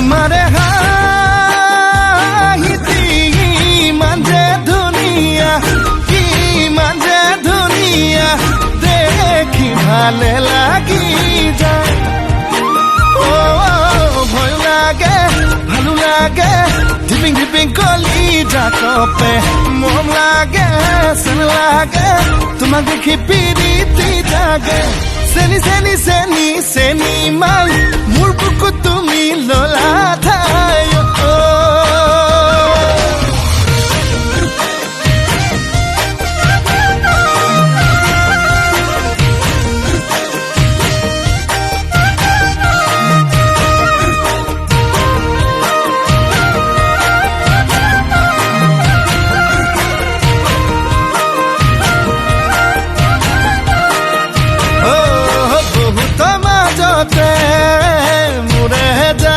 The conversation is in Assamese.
তোমাৰে হাঁহিটি ইমান যে ধুনীয়া, ইমান যে ধুনীয়া, দেখি ভালে লাগি যায়। ভয় লাগে ভালো লাগে, ধিপিং ধিপিং কলিজা কপে, মৰম লাগে চেন লাগে, তোমাক দেখি পিৰিতি জাগে। চেনি চেনি চেনি চেনি মাই মোৰ বুকুত তুমি